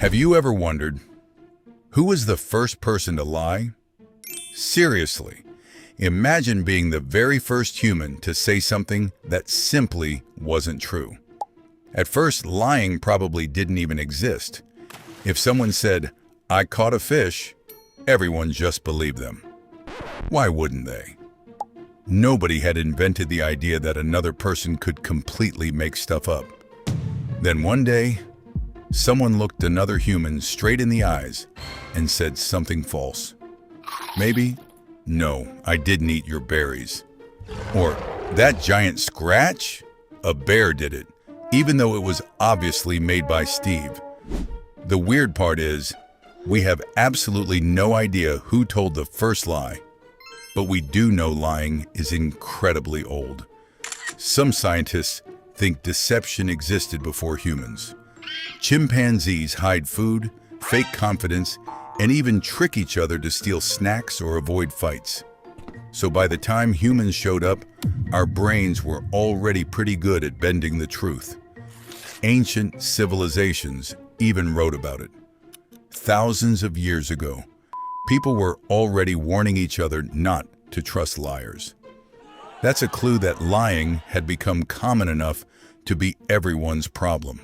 Have you ever wondered, who was the first person to lie? Seriously, imagine being the very first human to say something that simply wasn't true. At first, lying probably didn't even exist. If someone said, "I caught a fish," everyone just believed them. Why wouldn't they? Nobody had invented the idea that another person could completely make stuff up. Then one day, someone looked another human straight in the eyes and said something false. Maybe, "No, I didn't eat your berries." Or, "That giant scratch? A bear did it," even though it was obviously made by Steve. The weird part is, we have absolutely no idea who told the first lie, but we do know lying is incredibly old. Some scientists think deception existed before humans. Chimpanzees hide food, fake confidence, and even trick each other to steal snacks or avoid fights. So by the time humans showed up, our brains were already pretty good at bending the truth. Ancient civilizations even wrote about it. Thousands of years ago, people were already warning each other not to trust liars. That's a clue that lying had become common enough to be everyone's problem.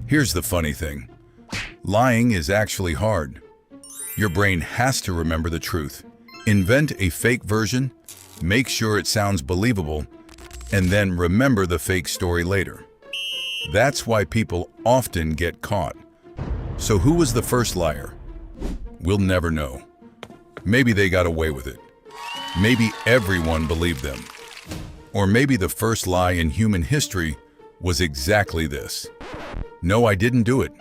Here's the funny thing. Lying is actually hard. Your brain has to remember the truth. Invent a fake version, make sure it sounds believable, and then remember the fake story later. That's why people often get caught. So who was the first liar? We'll never know. Maybe they got away with it. Maybe everyone believed them. Or maybe the first lie in human history was exactly this: "No, I didn't do it."